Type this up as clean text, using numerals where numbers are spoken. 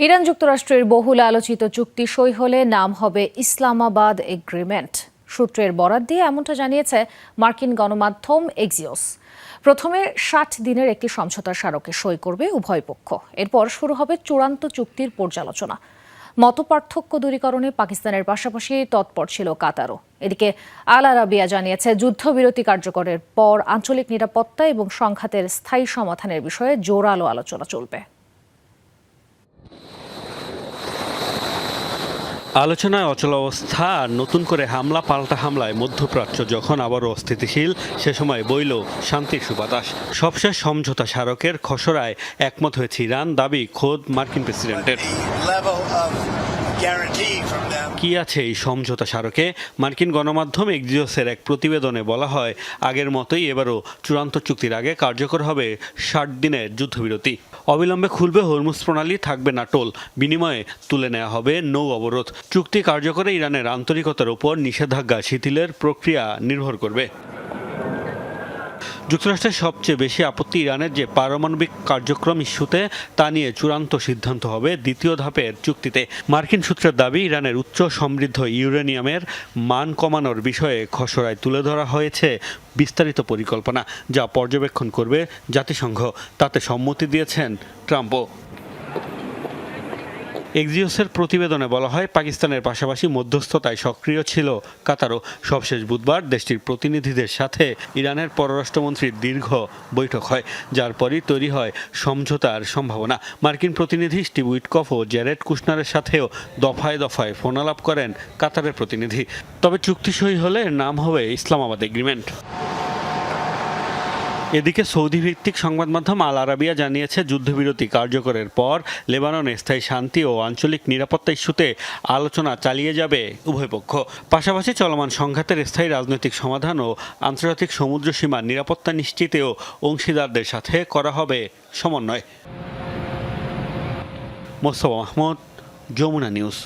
Iran যুক্তরাষ্ট্রের বহুল আলোচিত চুক্তি সই হলে নাম হবে ইসলামাবাদ এগ্রিমেন্ট। সূত্রের বরাত দিয়ে এমনটা জানিয়েছে মার্কিন গণমাধ্যম এক্সিওস। প্রথমে ৬০ দিনের একটি সমঝোতা স্মারকে সই করবে উভয় পক্ষ। এরপর শুরু হবে চূড়ান্ত চুক্তির পর্যালোচনা। মতপার্থক্য দূরীকরণে পাকিস্তানের পাশাপাশি তৎপর ছিল কাতারও। এদিকে আল আরাবিয়া জানিয়েছে, যুদ্ধবিরতি কার্যকরের পর আঞ্চলিক নিরাপত্তা এবং সংঘাতের স্থায়ী সমাধানের বিষয়ে জোরালো আলোচনা চলবে। আলোচনায় অচলাবস্থা আর নতুন করে হামলা পাল্টা হামলায় মধ্যপ্রাচ্য যখন আবারও অস্থিতিশীল, সে সময় বইল শান্তির সুবাতাস। সবশেষ সমঝোতা স্মারকের খসড়ায় একমত হয়েছে ইরান, দাবি খোদ মার্কিন প্রেসিডেন্টের। কি আছে এই সমঝোতা স্মারকে? মার্কিন গণমাধ্যম এক্সিওসের এক প্রতিবেদনে বলা হয়, আগের মতোই এবারও চূড়ান্ত চুক্তির আগে কার্যকর হবে ৬০ দিনের যুদ্ধবিরতি। অবিলম্বে খুলবে হরমুজ প্রণালী, থাকবে না টোল, বিনিময়ে তুলে নেওয়া হবে নৌ অবরোধ। চুক্তি কার্যকরে ইরানের আন্তরিকতার উপর নিষেধাজ্ঞা শিথিলের প্রক্রিয়া নির্ভর করবে। যুক্তরাষ্ট্রের সবচেয়ে বেশি আপত্তি ইরানের যে পারমাণবিক কার্যক্রম ইস্যুতে, তা নিয়ে চূড়ান্ত সিদ্ধান্ত হবে দ্বিতীয় ধাপের চুক্তিতে। মার্কিন সূত্রের দাবি, ইরানের উচ্চ সমৃদ্ধ ইউরেনিয়ামের মান কমানোর বিষয়ে খসড়ায় তুলে ধরা হয়েছে বিস্তারিত পরিকল্পনা, যা পর্যবেক্ষণ করবে জাতিসংঘ। তাতে সম্মতি দিয়েছেন ট্রাম্পও। এক্সিওসের প্রতিবেদনে বলা হয়, পাকিস্তানের পাশাপাশি মধ্যস্থতায় সক্রিয় ছিল কাতারও। সবশেষ বুধবার দেশটির প্রতিনিধিদের সাথে ইরানের পররাষ্ট্রমন্ত্রীর দীর্ঘ বৈঠক হয়, যার পরই তৈরি হয় সমঝোতার সম্ভাবনা। মার্কিন প্রতিনিধি স্টিভ উইটকফ ও জ্যারেড কুশনারের সাথেও দফায় দফায় ফোনালাপ করেন কাতারের প্রতিনিধি। তবে চুক্তি সই হলে নাম হবে ইসলামাবাদ এগ্রিমেন্ট। এদিকে সৌদি ভিত্তিক সংবাদ মাধ্যম আল আরাবিয়া জানিয়েছে, যুদ্ধবিরতি কার্যকরের পর লেবাননে স্থায়ী শান্তি ও আঞ্চলিক নিরাপত্তা ইস্যুতে আলোচনা চালিয়ে যাবে উভয় পক্ষ। পাশাপাশি চলমান সংঘাতের স্থায়ী রাজনৈতিক সমাধান ও আন্তর্জাতিক সমুদ্র সীমার নিরাপত্তা নিশ্চিতেও অংশীদারদের সাথে করা হবে সমন্বয়। মোস্তফা মাহমুদ, যমুনা নিউজ।